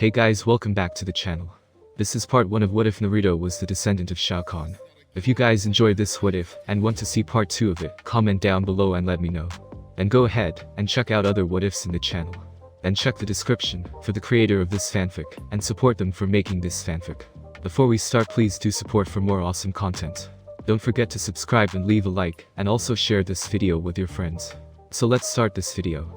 Hey guys, welcome back to the channel. This is part 1 of What If Naruto was the descendant of Shao Kahn. If you guys enjoyed this what if and want to see part 2 of it, comment down below and let me know. And go ahead and check out other what ifs in the channel. And check the description for the creator of this fanfic and support them for making this fanfic. Before we start, please do support for more awesome content. Don't forget to subscribe and leave a like, and also share this video with your friends. So let's start this video.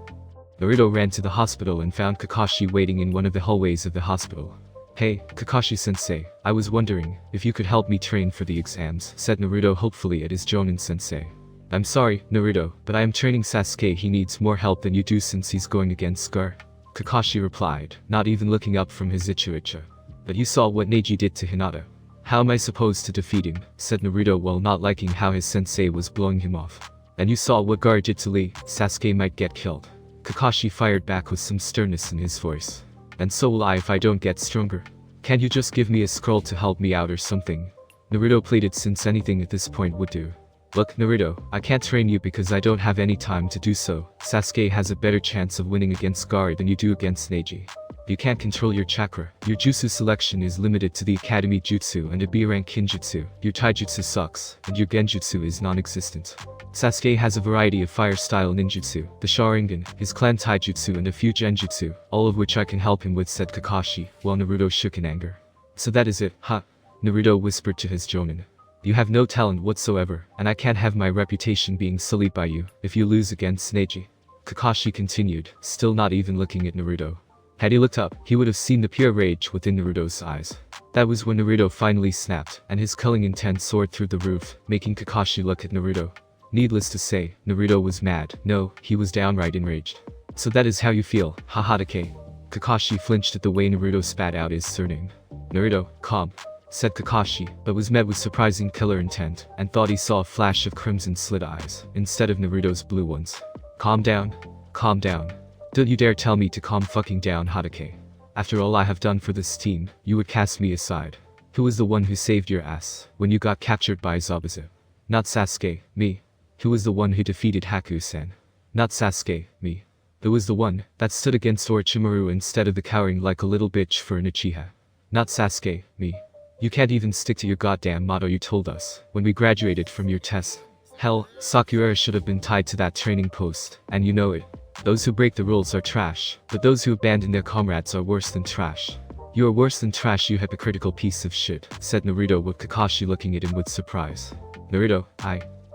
Naruto ran to the hospital and found Kakashi waiting in one of the hallways of the hospital. Hey, Kakashi-sensei, I was wondering if you could help me train for the exams, said Naruto hopefully at his Jonin-sensei. I'm sorry, Naruto, but I am training Sasuke. He needs more help than you do since he's going against Scar. Kakashi replied, not even looking up from his Ichiicha. But you saw what Neji did to Hinata. How am I supposed to defeat him, said Naruto while not liking how his sensei was blowing him off. And you saw what Gar did to Lee. Sasuke might get killed. Kakashi fired back with some sternness in his voice. And so will I if I don't get stronger. Can't you just give me a scroll to help me out or something? Naruto pleaded, since anything at this point would do. Look, Naruto, I can't train you because I don't have any time to do so. Sasuke has a better chance of winning against Gar than you do against Neji. You can't control your chakra. Your jutsu selection is limited to the Academy Jutsu and a B-rank Kinjutsu. Your Taijutsu sucks, and your Genjutsu is non-existent. Sasuke has a variety of fire-style ninjutsu, the Sharingan, his clan Taijutsu and a few Genjutsu, all of which I can help him with, said Kakashi, while Naruto shook in anger. So that is it, huh? Naruto whispered to his Jonin. You have no talent whatsoever, and I can't have my reputation being sullied by you if you lose against Neji. Kakashi continued, still not even looking at Naruto. Had he looked up, he would have seen the pure rage within Naruto's eyes. That was when Naruto finally snapped, and his culling intent soared through the roof, making Kakashi look at Naruto. Needless to say, Naruto was mad. No, he was downright enraged. So that is how you feel, Hatake. Kakashi flinched at the way Naruto spat out his surname. Naruto, calm, said Kakashi, but was met with surprising killer intent, and thought he saw a flash of crimson slit eyes, instead of Naruto's blue ones. Calm down. Calm down. Don't you dare tell me to calm fucking down, Hatake. After all I have done for this team, you would cast me aside. Who was the one who saved your ass when you got captured by Zabuza? Not Sasuke, me. Who was the one who defeated Haku-sen? Not Sasuke, me. Who was the one that stood against Orochimaru instead of the cowering like a little bitch for an Uchiha? Not Sasuke, me. You can't even stick to your goddamn motto you told us when we graduated from your test. Hell, Sakura should have been tied to that training post, and you know it. Those who break the rules are trash, but those who abandon their comrades are worse than trash. You are worse than trash, you hypocritical piece of shit, said Naruto with Kakashi looking at him with surprise. Naruto,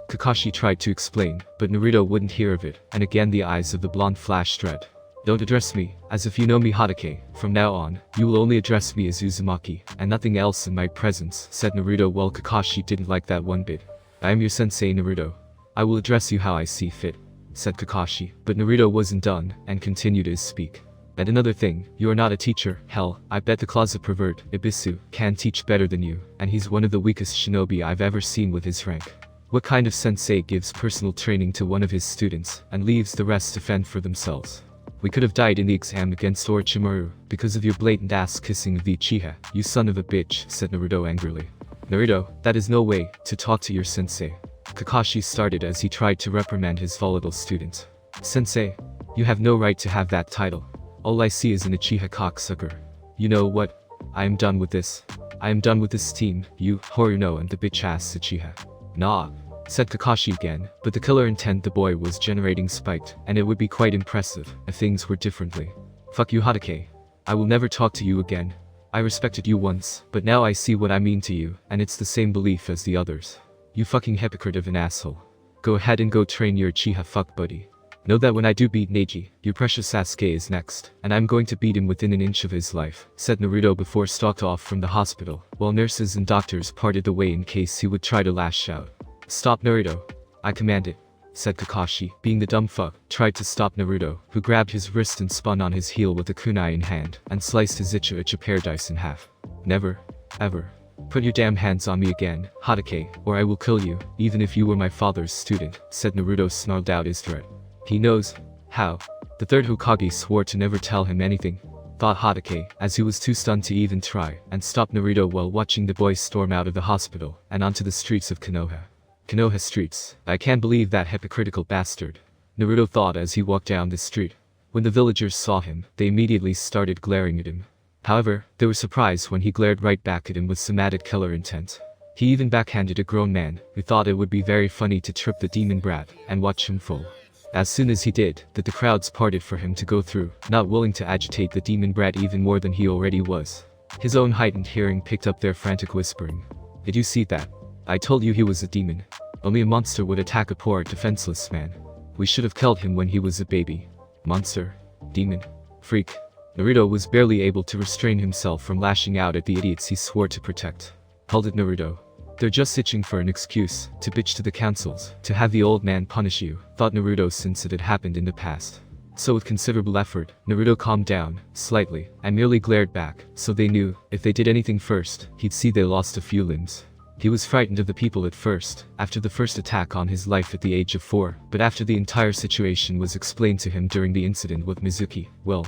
Kakashi tried to explain, but Naruto wouldn't hear of it, and again the eyes of the blonde flashed red. Don't address me as if you know me, Hatake. From now on, you will only address me as Uzumaki, and nothing else in my presence, said Naruto while Kakashi didn't like that one bit. I am your sensei, Naruto. I will address you how I see fit, said Kakashi, but Naruto wasn't done, and continued his speak. And another thing, you are not a teacher. Hell, I bet the closet pervert, Ibisu, can teach better than you, and he's one of the weakest shinobi I've ever seen with his rank. What kind of sensei gives personal training to one of his students, and leaves the rest to fend for themselves? We could have died in the exam against Orochimaru, because of your blatant ass-kissing of the Uchiha, you son of a bitch, said Naruto angrily. Naruto, that is no way to talk to your sensei. Kakashi started as he tried to reprimand his volatile student. Sensei, you have no right to have that title. All I see is an Uchiha cocksucker. You know what? I am done with this. I am done with this team, you, Horuno and the bitch-ass Uchiha. Nah, said Kakashi again, but the killer intent the boy was generating spiked, and it would be quite impressive if things were differently. Fuck you, Hatake. I will never talk to you again. I respected you once, but now I see what I mean to you, and it's the same belief as the others. You fucking hypocrite of an asshole. Go ahead and go train your Uchiha fuck buddy. Know that when I do beat Neji, your precious Sasuke is next, and I'm going to beat him within an inch of his life, said Naruto before stalked off from the hospital, while nurses and doctors parted the way in case he would try to lash out. Stop, Naruto. I command it, said Kakashi, being the dumb fuck, tried to stop Naruto, who grabbed his wrist and spun on his heel with a kunai in hand, and sliced his Ichiicha paradise in half. Never, ever. Put your damn hands on me again, Hatake, or I will kill you, even if you were my father's student, said Naruto, snarled out his threat. He knows how. The third Hokage swore to never tell him anything, thought Hatake, as he was too stunned to even try, and stopped Naruto while watching the boy storm out of the hospital, and onto the streets of Konoha. Konoha streets. I can't believe that hypocritical bastard, Naruto thought as he walked down the street. When the villagers saw him, they immediately started glaring at him. However, they were surprised when he glared right back at him with some added killer intent. He even backhanded a grown man, who thought it would be very funny to trip the demon brat and watch him fall. As soon as he did, the crowds parted for him to go through, not willing to agitate the demon brat even more than he already was. His own heightened hearing picked up their frantic whispering. "Did you see that? I told you he was a demon. Only a monster would attack a poor, defenseless man. We should have killed him when he was a baby. Monster. Demon. Freak." Naruto was barely able to restrain himself from lashing out at the idiots he swore to protect. "Hold it, Naruto. They're just itching for an excuse to bitch to the councils, to have the old man punish you," thought Naruto, since it had happened in the past. So with considerable effort, Naruto calmed down, slightly, and merely glared back, so they knew, if they did anything first, he'd see they lost a few limbs. He was frightened of the people at first, after the first attack on his life at the age of 4, but after the entire situation was explained to him during the incident with Mizuki, well,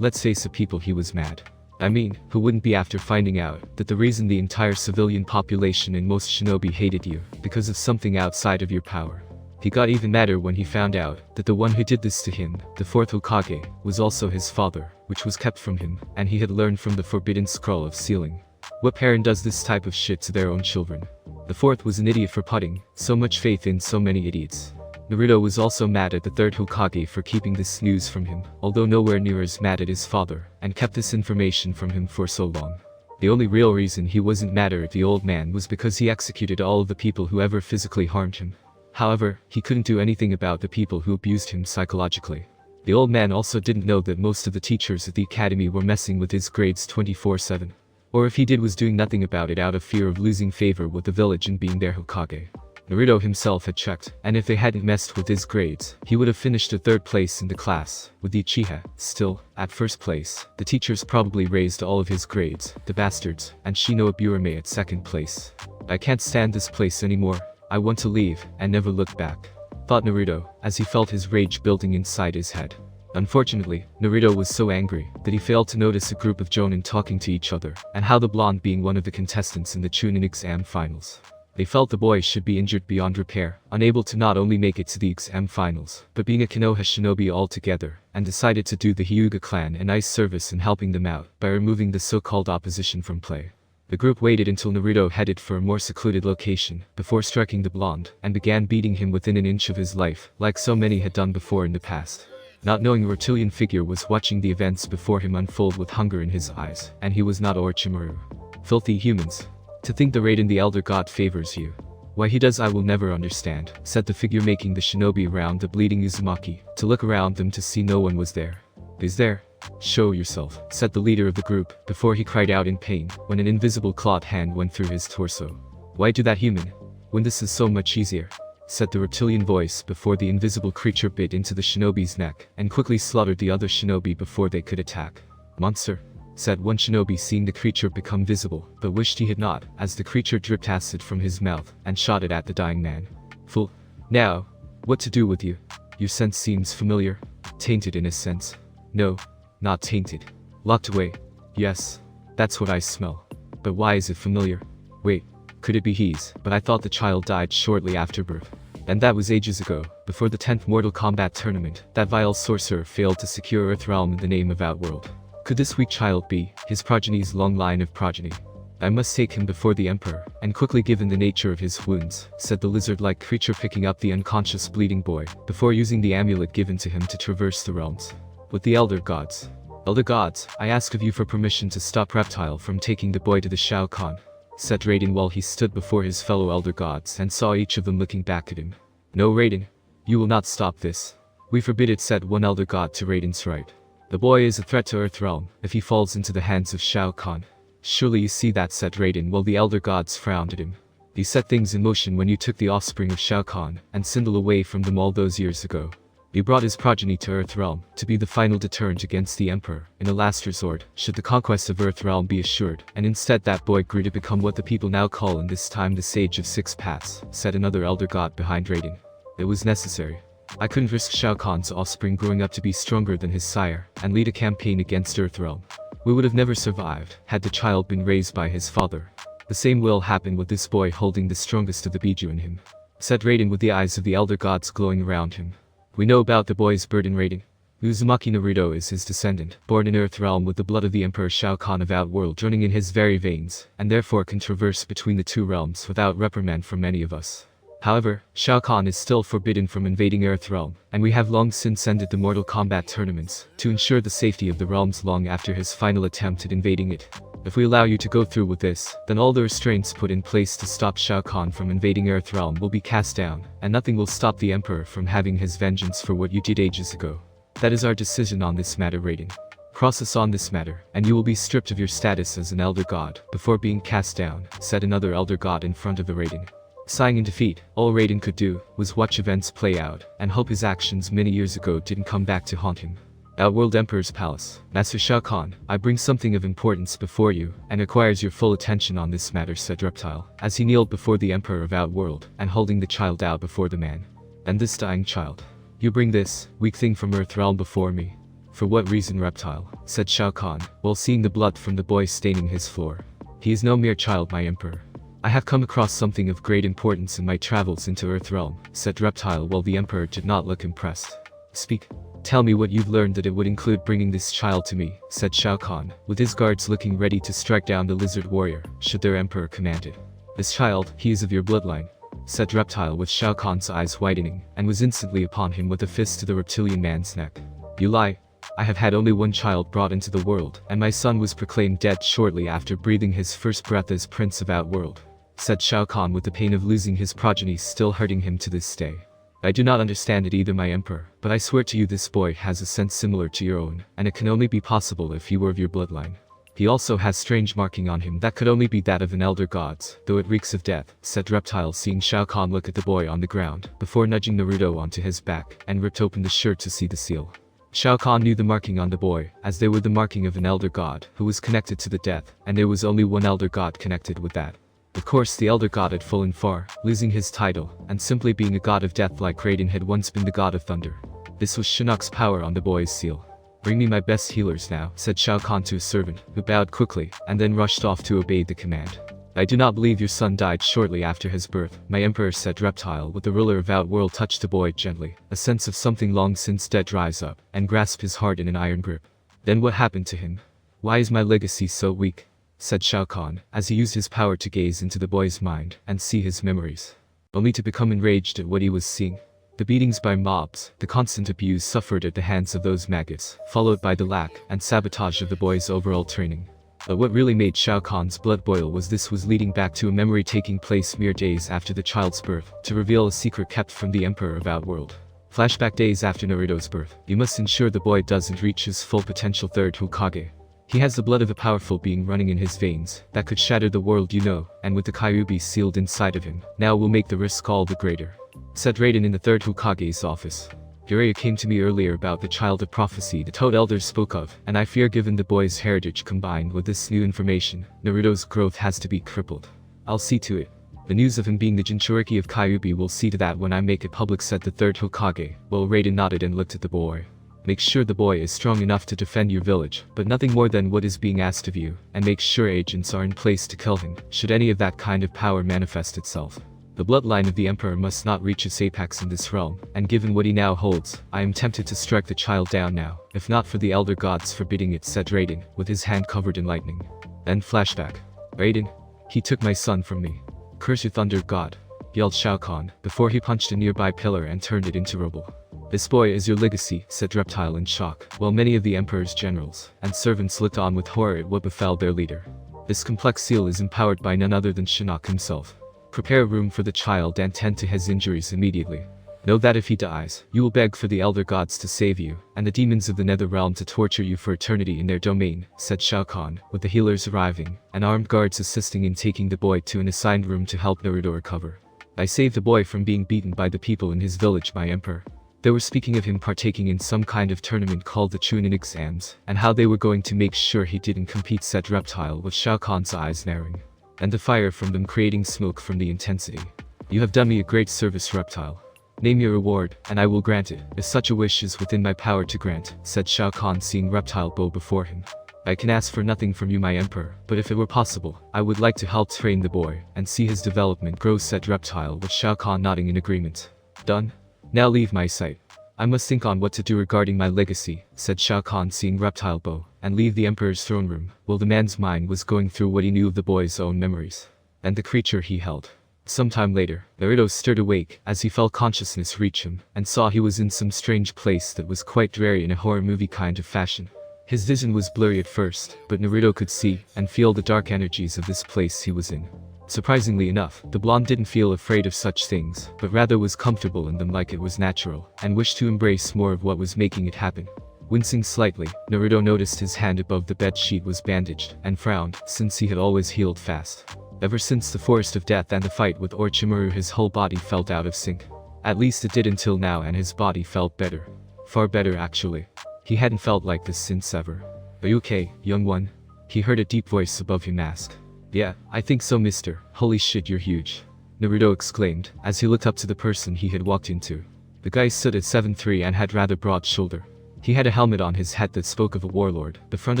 let's face it, people, he was mad. I mean, who wouldn't be after finding out that the reason the entire civilian population and most shinobi hated you, because of something outside of your power? He got even madder when he found out that the one who did this to him, the 4th Hokage, was also his father, which was kept from him, and he had learned from the forbidden scroll of sealing. What parent does this type of shit to their own children? The 4th was an idiot for putting so much faith in so many idiots. Naruto was also mad at the 3rd Hokage for keeping this news from him, although nowhere near as mad at his father, and kept this information from him for so long. The only real reason he wasn't madder at the old man was because he executed all of the people who ever physically harmed him. However, he couldn't do anything about the people who abused him psychologically. The old man also didn't know that most of the teachers at the academy were messing with his grades 24/7. Or if he did, was doing nothing about it out of fear of losing favor with the village and being their Hokage. Naruto himself had checked, and if they hadn't messed with his grades, he would have finished at 3rd place in the class, with the Uchiha still at 1st place. The teachers probably raised all of his grades, the bastards, and Shino Aburame at 2nd place. "I can't stand this place anymore. I want to leave and never look back," thought Naruto, as he felt his rage building inside his head. Unfortunately, Naruto was so angry that he failed to notice a group of Jonin talking to each other, and how the blonde being one of the contestants in the Chunin exam finals. They felt the boy should be injured beyond repair, unable to not only make it to the exam finals, but being a Konoha shinobi altogether, and decided to do the Hyuga clan a nice service in helping them out by removing the so-called opposition from play. The group waited until Naruto headed for a more secluded location, before striking the blonde, and began beating him within an inch of his life, like so many had done before in the past. Not knowing the reptilian figure was watching the events before him unfold with hunger in his eyes, and he was not Orochimaru. "Filthy humans. To think the Raiden the Elder God favors you. Why he does I will never understand," said the figure, making the shinobi around the bleeding Uzumaki to look around them to see no one was there. "Is there? Show yourself," said the leader of the group, before he cried out in pain when an invisible clawed hand went through his torso. "Why do that, human? When this is so much easier," said the reptilian voice before the invisible creature bit into the shinobi's neck and quickly slaughtered the other shinobi before they could attack. "Monster," said one shinobi, seeing the creature become visible, but wished he had not, as the creature dripped acid from his mouth and shot it at the dying man. "Fool. Now, what to do with you? Your sense seems familiar. Tainted in a sense." "No, not tainted. Locked away. Yes, that's what I smell. But why is it familiar? Wait, could it be his? But I thought the child died shortly after birth. And that was ages ago, before the 10th Mortal Kombat tournament. That vile sorcerer failed to secure Earthrealm in the name of Outworld. Could this weak child be his progeny's long line of progeny? I must take him before the Emperor, and quickly, given the nature of his wounds," said the lizard-like creature, picking up the unconscious bleeding boy, before using the amulet given to him to traverse the realms. "With the Elder Gods. Elder Gods, I ask of you for permission to stop Reptile from taking the boy to the Shao Kahn," said Raiden while he stood before his fellow Elder Gods and saw each of them looking back at him. "No, Raiden. You will not stop this. We forbid it," said one Elder God to Raiden's right. "The boy is a threat to Earthrealm if he falls into the hands of Shao Kahn." "Surely you see that," said Raiden while the Elder Gods frowned at him. "You set things in motion when you took the offspring of Shao Kahn and Sindel away from them all those years ago. You brought his progeny to Earthrealm to be the final deterrent against the Emperor, in a last resort, should the conquest of Earthrealm be assured, and instead that boy grew to become what the people now call in this time the Sage of Six Paths," said another Elder God behind Raiden. "It was necessary. I couldn't risk Shao Kahn's offspring growing up to be stronger than his sire and lead a campaign against Earthrealm. We would have never survived had the child been raised by his father. The same will happen with this boy holding the strongest of the Biju in him," said Raiden with the eyes of the Elder Gods glowing around him. "We know about the boy's burden, Raiden. Uzumaki Naruto is his descendant, born in Earthrealm with the blood of the Emperor Shao Kahn of Outworld running in his very veins, and therefore can traverse between the two realms without reprimand from any of us. However, Shao Kahn is still forbidden from invading Earthrealm, and we have long since ended the Mortal Kombat tournaments, to ensure the safety of the realms long after his final attempt at invading it. If we allow you to go through with this, then all the restraints put in place to stop Shao Kahn from invading Earthrealm will be cast down, and nothing will stop the Emperor from having his vengeance for what you did ages ago. That is our decision on this matter, Raiden. Cross us on this matter, and you will be stripped of your status as an Elder God, before being cast down, said another Elder God in front of the Raiden. Sighing in defeat, all Raiden could do was watch events play out, and hope his actions many years ago didn't come back to haunt him. Outworld Emperor's Palace. Master Shao Kahn, I bring something of importance before you, and requires your full attention on this matter, said Reptile, as he kneeled before the Emperor of Outworld, and holding the child out before the man. And this dying child. You bring this, weak thing from Earthrealm before me. For what reason, Reptile? Said Shao Kahn, while seeing the blood from the boy staining his floor. He is no mere child, my Emperor. I have come across something of great importance in my travels into Earthrealm, said Reptile while the Emperor did not look impressed. Speak. Tell me what you've learned. That it would include bringing this child to me, said Shao Kahn, with his guards looking ready to strike down the lizard warrior, should their Emperor command it. This child, he is of your bloodline, said Reptile with Shao Kahn's eyes widening, and was instantly upon him with a fist to the reptilian man's neck. You lie. I have had only one child brought into the world, and my son was proclaimed dead shortly after breathing his first breath as Prince of Outworld, said Shao Kahn with the pain of losing his progeny still hurting him to this day. I do not understand it either, my Emperor, but I swear to you this boy has a sense similar to your own, and it can only be possible if he were of your bloodline. He also has strange marking on him that could only be that of an Elder God's, though it reeks of death, said Reptile, seeing Shao Kahn look at the boy on the ground, before nudging Naruto onto his back, and ripped open the shirt to see the seal. Shao Kahn knew the marking on the boy, as they were the marking of an Elder God, who was connected to the death, and there was only one Elder God connected with that. Of course, the Elder God had fallen far, losing his title, and simply being a god of death like Raiden had once been the god of thunder. This was Shinnok's power on the boy's seal. Bring me my best healers now, said Shao Kahn to his servant, who bowed quickly, and then rushed off to obey the command. I do not believe your son died shortly after his birth, my Emperor, said Reptile, with the ruler of Outworld touched the boy gently. A sense of something long since dead rise up, and grasp his heart in an iron grip. Then what happened to him? Why is my legacy so weak? Said Shao Kahn, as he used his power to gaze into the boy's mind, and see his memories. Only to become enraged at what he was seeing. The beatings by mobs, the constant abuse suffered at the hands of those maggots, followed by the lack and sabotage of the boy's overall training. But what really made Shao Kahn's blood boil was this was leading back to a memory taking place mere days after the child's birth, to reveal a secret kept from the Emperor of Outworld. Flashback days after Naruto's birth. You must ensure the boy doesn't reach his full potential third Hokage. He has the blood of a powerful being running in his veins, that could shatter the world you know, and with the Kyuubi sealed inside of him, now will make the risk all the greater, said Raiden in the third Hokage's office. Jiraiya came to me earlier about the child of prophecy the Toad Elders spoke of, and I fear given the boy's heritage combined with this new information, Naruto's growth has to be crippled. I'll see to it. The news of him being the Jinchuriki of Kyuubi will see to that when I make it public, said the third Hokage, while Raiden nodded and looked at the boy. Make sure the boy is strong enough to defend your village, but nothing more than what is being asked of you, and make sure agents are in place to kill him, should any of that kind of power manifest itself. The bloodline of the Emperor must not reach its apex in this realm, and given what he now holds, I am tempted to strike the child down now, if not for the Elder Gods forbidding it, said Raiden, with his hand covered in lightning. Then flashback. Raiden, he took my son from me. Curse your thunder god, yelled Shao Kahn, before he punched a nearby pillar and turned it into rubble. This boy is your legacy, said Reptile in shock, while many of the Emperor's generals and servants looked on with horror at what befell their leader. This complex seal is empowered by none other than Shinnok himself. Prepare a room for the child and tend to his injuries immediately. Know that if he dies, you will beg for the Elder Gods to save you, and the demons of the Nether Realm to torture you for eternity in their domain, said Shao Kahn, with the healers arriving, and armed guards assisting in taking the boy to an assigned room to help Naruto recover. I saved the boy from being beaten by the people in his village, my Emperor. They were speaking of him partaking in some kind of tournament called the Chunin exams, and how they were going to make sure he didn't compete, said Reptile with Shao Kahn's eyes narrowing, and the fire from them creating smoke from the intensity. You have done me a great service, Reptile. Name your reward, and I will grant it, if such a wish is within my power to grant, said Shao Kahn, seeing Reptile bow before him. I can ask for nothing from you, my Emperor, but if it were possible, I would like to help train the boy, and see his development grow, said Reptile with Shao Kahn nodding in agreement. Done? Now leave my sight. I must think on what to do regarding my legacy, said Shao Kahn, seeing Reptile Bow, and leave the Emperor's throne room, while the man's mind was going through what he knew of the boy's own memories, and the creature he held. Sometime later, Naruto stirred awake as he felt consciousness reach him, and saw he was in some strange place that was quite dreary in a horror movie kind of fashion. His vision was blurry at first, but Naruto could see and feel the dark energies of this place he was in. Surprisingly enough, the blonde didn't feel afraid of such things, but rather was comfortable in them like it was natural, and wished to embrace more of what was making it happen. Wincing slightly, Naruto noticed his hand above the bed sheet was bandaged, and frowned, since he had always healed fast. Ever since the Forest of Death and the fight with Orochimaru, his whole body felt out of sync. At least it did until now, and his body felt better. Far better actually. He hadn't felt like this since ever. Are you okay, young one? He heard a deep voice above him ask. Yeah, I think so, mister. Holy shit, you're huge. Naruto exclaimed, as he looked up to the person he had walked into. The guy stood at 7'3" and had rather broad shoulder. He had a helmet on his head that spoke of a warlord. The front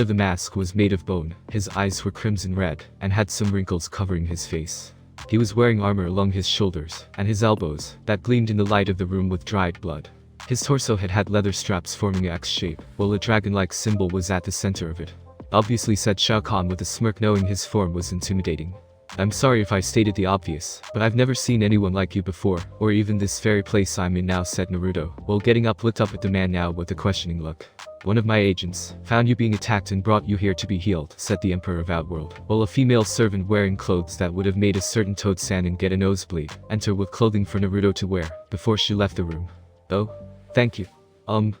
of the mask was made of bone, his eyes were crimson red, and had some wrinkles covering his face. He was wearing armor along his shoulders, and his elbows, that gleamed in the light of the room with dried blood. His torso had leather straps forming an X shape, while a dragon-like symbol was at the center of it. Obviously, said Shao Kahn with a smirk, knowing his form was intimidating. I'm sorry if I stated the obvious, but I've never seen anyone like you before, or even this very place I'm in now, said Naruto, while getting up looked up at the man now with a questioning look. One of my agents found you being attacked and brought you here to be healed, said the Emperor of Outworld, while a female servant wearing clothes that would have made a certain Toad Sannin get a nosebleed enter with clothing for Naruto to wear before she left the room. Oh? Thank you.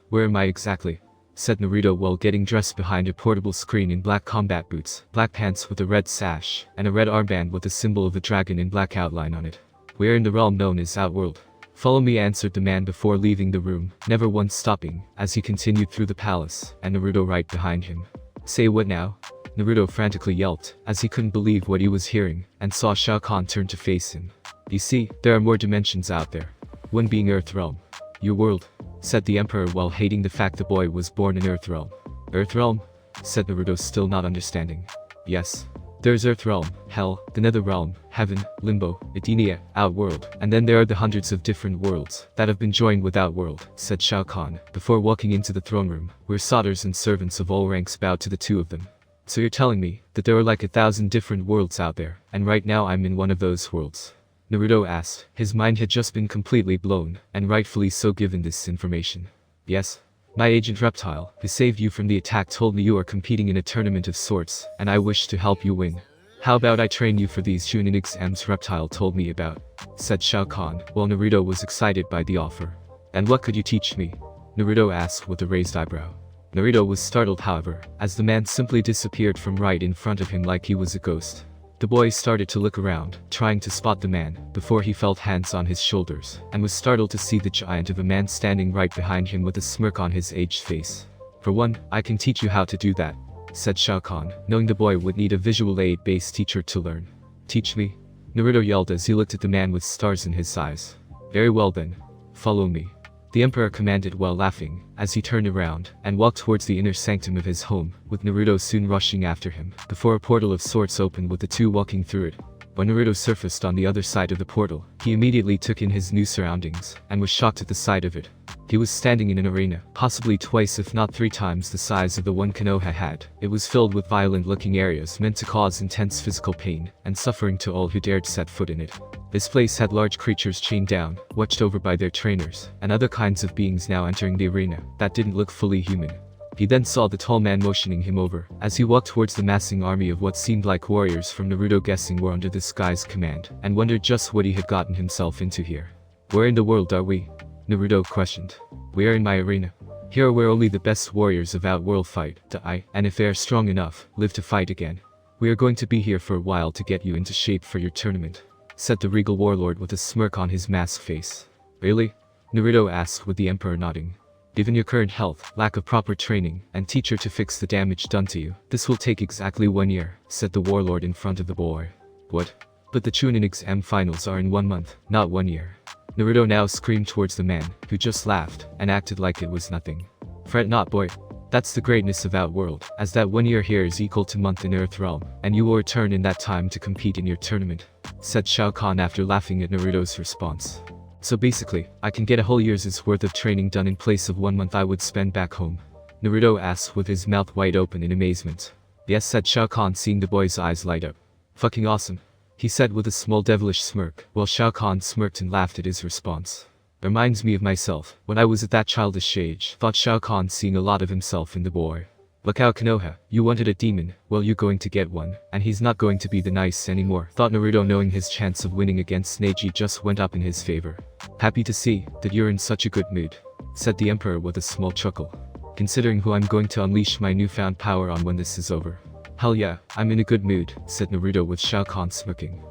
Where am I exactly? Said Naruto while getting dressed behind a portable screen in black combat boots, black pants with a red sash, and a red armband with a symbol of a dragon in black outline on it. We're in the realm known as Outworld. Follow me, answered the man before leaving the room, never once stopping, as he continued through the palace, and Naruto right behind him. Say what now? Naruto frantically yelped, as he couldn't believe what he was hearing, and saw Shao Kahn turn to face him. You see, there are more dimensions out there. One being Earthrealm. Your world, said the Emperor while hating the fact the boy was born in Earthrealm. Earthrealm? Said Naruto, still not understanding. Yes. There's Earthrealm, Hell, the Netherrealm, Heaven, Limbo, Edenia, Outworld, and then there are the hundreds of different worlds that have been joined with Outworld, said Shao Kahn, before walking into the throne room, where soldiers and servants of all ranks bowed to the two of them. So you're telling me that there are like 1,000 different worlds out there, and right now I'm in one of those worlds? Naruto asked. His mind had just been completely blown, and rightfully so given this information. Yes. My agent Reptile, who saved you from the attack, told me you are competing in a tournament of sorts, and I wish to help you win. How about I train you for these Chunin exams Reptile told me about? Said Shao Kahn, while Naruto was excited by the offer. And what could you teach me? Naruto asked with a raised eyebrow. Naruto was startled, however, as the man simply disappeared from right in front of him like he was a ghost. The boy started to look around, trying to spot the man, before he felt hands on his shoulders, and was startled to see the giant of a man standing right behind him with a smirk on his aged face. For one, I can teach you how to do that, said Shao Kahn, knowing the boy would need a visual aid-based teacher to learn. Teach me? Naruto yelled as he looked at the man with stars in his eyes. Very well then. Follow me. The Emperor commanded while laughing, as he turned around and walked towards the inner sanctum of his home, with Naruto soon rushing after him, before a portal of sorts opened with the two walking through it. When Naruto surfaced on the other side of the portal, he immediately took in his new surroundings, and was shocked at the sight of it. He was standing in an arena, possibly twice if not 3 times the size of the one Konoha had. It was filled with violent-looking areas meant to cause intense physical pain and suffering to all who dared set foot in it. This place had large creatures chained down, watched over by their trainers, and other kinds of beings now entering the arena that didn't look fully human. He then saw the tall man motioning him over, as he walked towards the massing army of what seemed like warriors from Naruto, guessing were under this guy's command, and wondered just what he had gotten himself into here. Where in the world are we? Naruto questioned. We are in my arena. Here are where only the best warriors of Outworld fight, and if they are strong enough, live to fight again. We are going to be here for a while to get you into shape for your tournament, said the regal warlord with a smirk on his masked face. Really? Naruto asked with the Emperor nodding. Given your current health, lack of proper training, and teacher to fix the damage done to you, this will take exactly 1 year, said the warlord in front of the boy. What? But the Chunin exam finals are in 1 month, not 1 year. Naruto now screamed towards the man, who just laughed, and acted like it was nothing. Fret not, boy. That's the greatness of Outworld, as that 1 year here is equal to month in Earthrealm, and you will return in that time to compete in your tournament, said Shao Kahn after laughing at Naruto's response. So basically, I can get a whole year's worth of training done in place of 1 month I would spend back home. Naruto asked with his mouth wide open in amazement. Yes, said Shao Kahn, seeing the boy's eyes light up. Fucking awesome, he said with a small devilish smirk, while Shao Kahn smirked and laughed at his response. Reminds me of myself, when I was at that childish age, thought Shao Kahn, seeing a lot of himself in the boy. Look out Konoha, you wanted a demon, well you're going to get one, and he's not going to be the nice anymore, thought Naruto, knowing his chance of winning against Neji just went up in his favor. Happy to see that you're in such a good mood, said the Emperor with a small chuckle. Considering who I'm going to unleash my newfound power on when this is over. Hell yeah, I'm in a good mood, said Naruto with Shao Kahn smirking.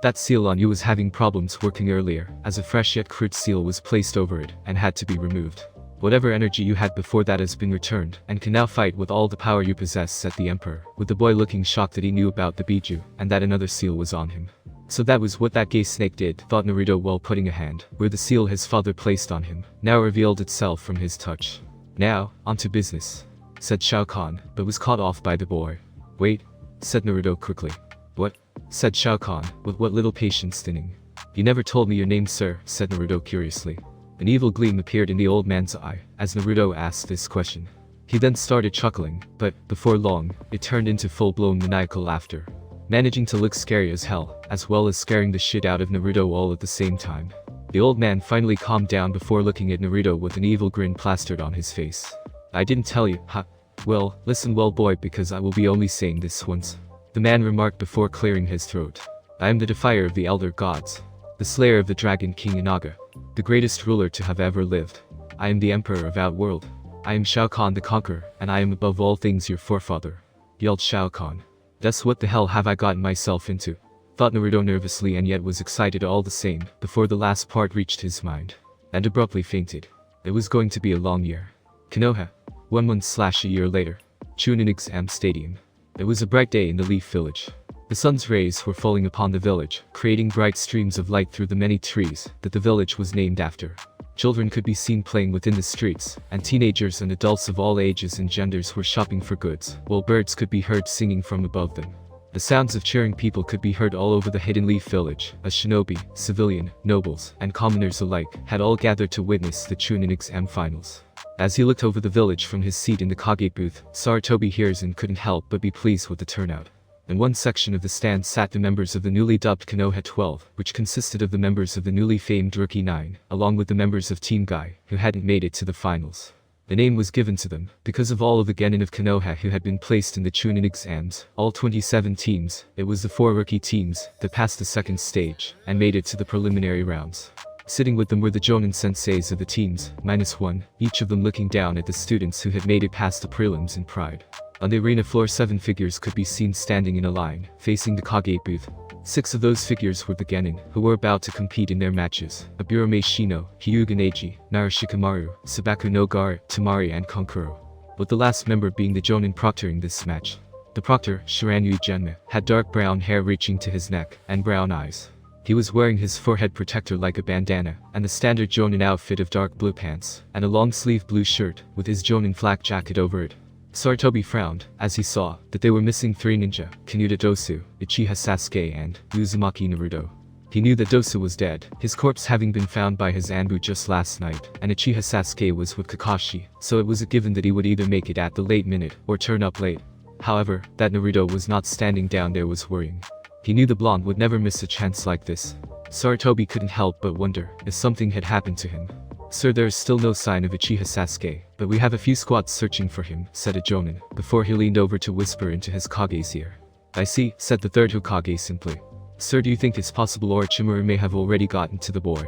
That seal on you was having problems working earlier, as a fresh yet crude seal was placed over it, and had to be removed. Whatever energy you had before that has been returned, and can now fight with all the power you possess, said the Emperor, with the boy looking shocked that he knew about the Biju, and that another seal was on him. So that was what that gay snake did, thought Naruto while putting a hand, where the seal his father placed on him, now revealed itself from his touch. Now, on to business, said Shao Kahn, but was caught off by the boy. Wait, said Naruto quickly. What? Said Shao Kahn, with what little patience thinning. You never told me your name, sir, said Naruto curiously. An evil gleam appeared in the old man's eye, as Naruto asked this question. He then started chuckling, but, before long, it turned into full-blown maniacal laughter. Managing to look scary as hell, as well as scaring the shit out of Naruto all at the same time. The old man finally calmed down before looking at Naruto with an evil grin plastered on his face. I didn't tell you, huh? Well, listen well boy, because I will be only saying this once. The man remarked before clearing his throat. I am the defier of the elder gods. The slayer of the dragon king Inaga. The greatest ruler to have ever lived. I am the emperor of Outworld. I am Shao Kahn the Conqueror, and I am above all things your forefather, yelled Shao Kahn. That's what the hell have I gotten myself into? Thought Naruto nervously, and yet was excited all the same, before the last part reached his mind. And abruptly fainted. It was going to be a long year. Konoha. 1 month/a year later. Chunin Exam Stadium. It was a bright day in the Leaf Village. The sun's rays were falling upon the village, creating bright streams of light through the many trees that the village was named after. Children could be seen playing within the streets, and teenagers and adults of all ages and genders were shopping for goods, while birds could be heard singing from above them. The sounds of cheering people could be heard all over the hidden Leaf Village, as shinobi, civilian, nobles, and commoners alike had all gathered to witness the Chunin Exam finals. As he looked over the village from his seat in the Kage booth, Sarutobi Hiruzen couldn't help but be pleased with the turnout. In one section of the stand sat the members of the newly dubbed Konoha 12, which consisted of the members of the newly famed Rookie 9, along with the members of Team Guy, who hadn't made it to the finals. The name was given to them because of all of the genin of Konoha who had been placed in the Chunin exams, all 27 teams. It was the 4 rookie teams that passed the second stage and made it to the preliminary rounds. Sitting with them were the Jonin senseis of the teams, -1, each of them looking down at the students who had made it past the prelims in pride. On the arena floor 7 figures could be seen standing in a line, facing the Kage booth. 6 of those figures were the genin, who were about to compete in their matches: Aburame Shino, Hyuga Neji, Narushikamaru, Sabaku no Gara, Tamari and Konkuro. With the last member being the Jonin proctoring this match. The proctor, Shiranui Genma, had dark brown hair reaching to his neck, and brown eyes. He was wearing his forehead protector like a bandana, and the standard Jonin outfit of dark blue pants, and a long-sleeved blue shirt, with his Jonin flak jacket over it. Sarutobi frowned, as he saw that they were missing 3 ninja, Kanuta Dosu, Uchiha Sasuke and Uzumaki Naruto. He knew that Dosu was dead, his corpse having been found by his Anbu just last night, and Uchiha Sasuke was with Kakashi, so it was a given that he would either make it at the late minute, or turn up late. However, that Naruto was not standing down there was worrying. He knew the blonde would never miss a chance like this. Sarutobi couldn't help but wonder if something had happened to him. Sir, there is still no sign of Uchiha Sasuke, but we have a few squads searching for him, said a Jonin, before he leaned over to whisper into his Kage's ear. I see, said the third Hokage simply. Sir, do you think it's possible Orochimaru may have already gotten to the boy?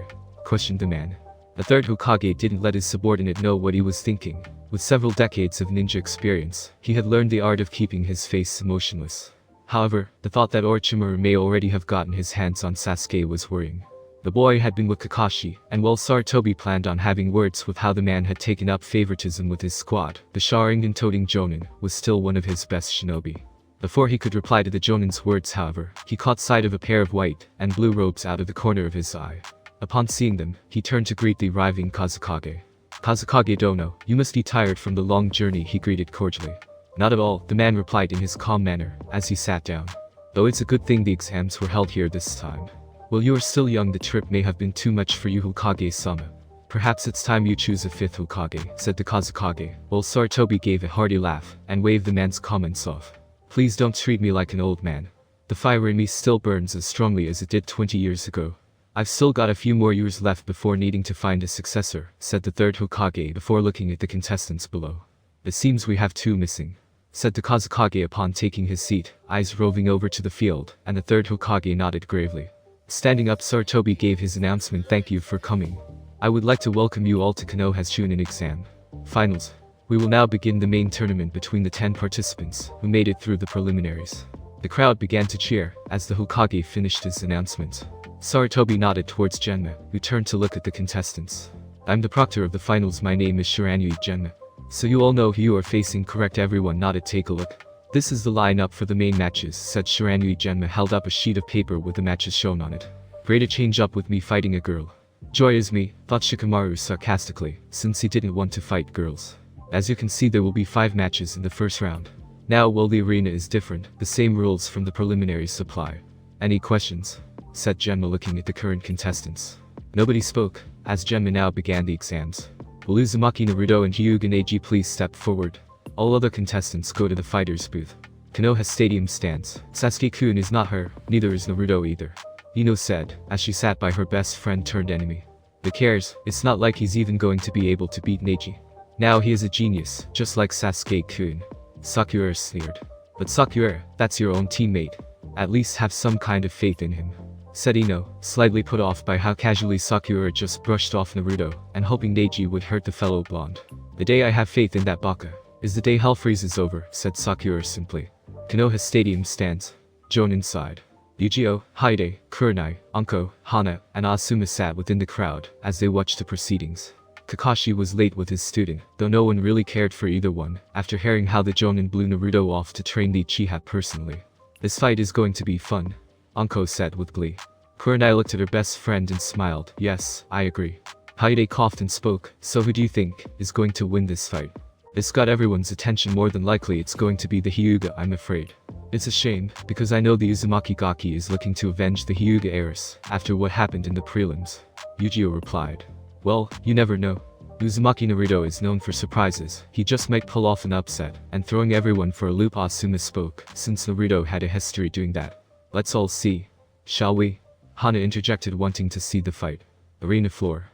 Questioned the man. The third Hokage didn't let his subordinate know what he was thinking. With several decades of ninja experience, he had learned the art of keeping his face emotionless. However, the thought that Orochimaru may already have gotten his hands on Sasuke was worrying. The boy had been with Kakashi, and while Sarutobi planned on having words with how the man had taken up favoritism with his squad, the Sharingan-toting Jonin was still one of his best shinobi. Before he could reply to the Jonin's words, however, he caught sight of a pair of white and blue robes out of the corner of his eye. Upon seeing them, he turned to greet the arriving Kazekage. Kazekage Dono, you must be tired from the long journey, he greeted cordially. Not at all, the man replied in his calm manner, as he sat down. Though it's a good thing the exams were held here this time. Well, you are still young, the trip may have been too much for you, Hokage-sama. Perhaps it's time you choose a fifth Hokage, said the Kazekage, while Sarutobi gave a hearty laugh and waved the man's comments off. Please don't treat me like an old man. The fire in me still burns as strongly as it did 20 years ago. I've still got a few more years left before needing to find a successor, said the third Hokage before looking at the contestants below. It seems we have two missing, said the Kazekage upon taking his seat, eyes roving over to the field, and the third Hokage nodded gravely. Standing up, Sarutobi gave his announcement. Thank you for coming. I would like to welcome you all to Konoha's Chunin exam finals. We will now begin the main tournament between the 10 participants who made it through the preliminaries. The crowd began to cheer as the Hokage finished his announcement. Sarutobi nodded towards Genma, who turned to look at the contestants. I'm the proctor of the finals. My name is Shiranui Genma. So you all know who you are facing, correct? Everyone nodded. Take a look. This is the lineup for the main matches, said Shiranui Genma, held up a sheet of paper with the matches shown on it. Ready to change up with me fighting a girl? Joy is me, thought Shikamaru sarcastically, since he didn't want to fight girls. As you can see, there will be 5 matches in the first round. Now, well, the arena is different, the same rules from the preliminaries apply. Any questions? Said Genma, looking at the current contestants. Nobody spoke, as Genma now began the exams. Will Uzumaki Naruto and Hyuga Neji please step forward? All other contestants go to the fighters booth. Konoha Stadium stands. Sasuke-kun is not her, neither is Naruto either, Ino said, as she sat by her best friend turned enemy. Who cares? It's not like he's even going to be able to beat Neji. Now he is a genius, just like Sasuke-kun. Sakura sneered. But Sakura, that's your own teammate. At least have some kind of faith in him, said Ino, slightly put off by how casually Sakura just brushed off Naruto, and hoping Neji would hurt the fellow blonde. The day I have faith in that baka is the day hell freezes over, said Sakura simply. Konoha Stadium stands. Jonin sighed. Yujiro, Haide, Kurenai, Anko, Hana, and Asuma sat within the crowd as they watched the proceedings. Kakashi was late with his student, though no one really cared for either one, after hearing how the Jonin blew Naruto off to train the Uchiha personally. This fight is going to be fun, Anko said with glee. Kurenai looked at her best friend and smiled. Yes, I agree. Haide coughed and spoke. So who do you think is going to win this fight? This got everyone's attention. More than likely it's going to be the Hyuga, I'm afraid. It's a shame, because I know the Uzumaki Gaki is looking to avenge the Hyuga heiress after what happened in the prelims, Yujiro replied. Well, you never know. Uzumaki Naruto is known for surprises. He just might pull off an upset, and throwing everyone for a loop. Asuma spoke, since Naruto had a history doing that. Let's all see. Shall we? Hana interjected, wanting to see the fight. Arena floor.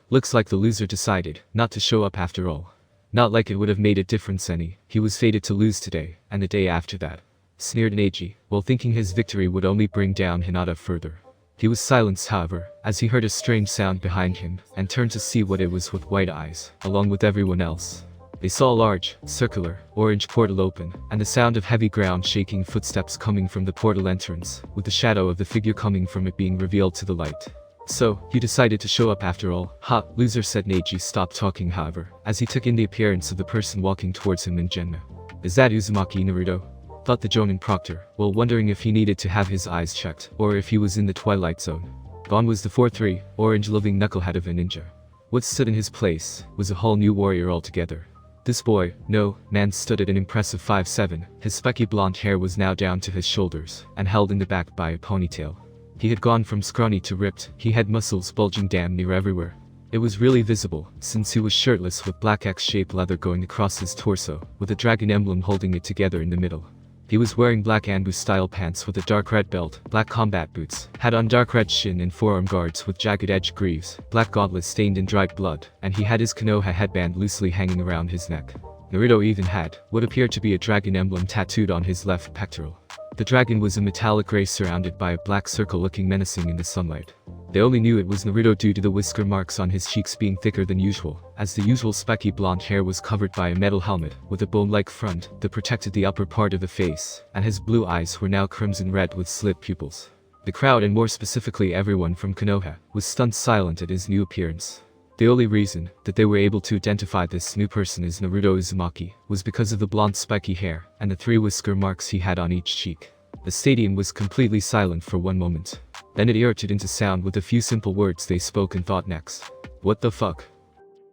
Looks like the loser decided not to show up after all. Not like it would have made a difference any. He was fated to lose today, and the day after that, sneered Neji, while thinking his victory would only bring down Hinata further. He was silenced, however, as he heard a strange sound behind him, and turned to see what it was with wide eyes, along with everyone else. They saw a large, circular, orange portal open, and the sound of heavy ground shaking footsteps coming from the portal entrance, with the shadow of the figure coming from it being revealed to the light. So, you decided to show up after all? Ha, loser, said Neji. Stopped talking, however, as he took in the appearance of the person walking towards him in Genma. Is that Uzumaki Naruto? Thought the Jonin proctor, while wondering if he needed to have his eyes checked, or if he was in the Twilight Zone. Gone was the 4-3, orange-loving knucklehead of a ninja. What stood in his place was a whole new warrior altogether. This boy, no, man stood at an impressive 5'7", his spiky blonde hair was now down to his shoulders, and held in the back by a ponytail. He had gone from scrawny to ripped, he had muscles bulging damn near everywhere. It was really visible, since he was shirtless with black X-shaped leather going across his torso, with a dragon emblem holding it together in the middle. He was wearing black Anbu-style pants with a dark red belt, black combat boots, had on dark red shin and forearm guards with jagged edge greaves, black gauntlets stained in dried blood, and he had his Konoha headband loosely hanging around his neck. Naruto even had what appeared to be a dragon emblem tattooed on his left pectoral. The dragon was a metallic ray surrounded by a black circle looking menacing in the sunlight. They only knew it was Naruto due to the whisker marks on his cheeks being thicker than usual, as the usual spiky blonde hair was covered by a metal helmet with a bone-like front that protected the upper part of the face, and his blue eyes were now crimson red with slit pupils. The crowd, and more specifically everyone from Konoha, was stunned silent at his new appearance. The only reason that they were able to identify this new person as Naruto Uzumaki was because of the blonde spiky hair and the 3 whisker marks he had on each cheek. The stadium was completely silent for one moment. Then it erupted into sound with a few simple words they spoke and thought next. What the fuck?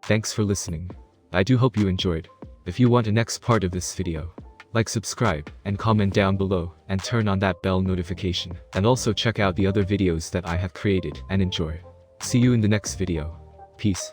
Thanks for listening. I do hope you enjoyed. If you want a next part of this video, Like, subscribe, and comment down below, and turn on that bell notification. And also check out the other videos that I have created and enjoy. See you in the next video. Peace.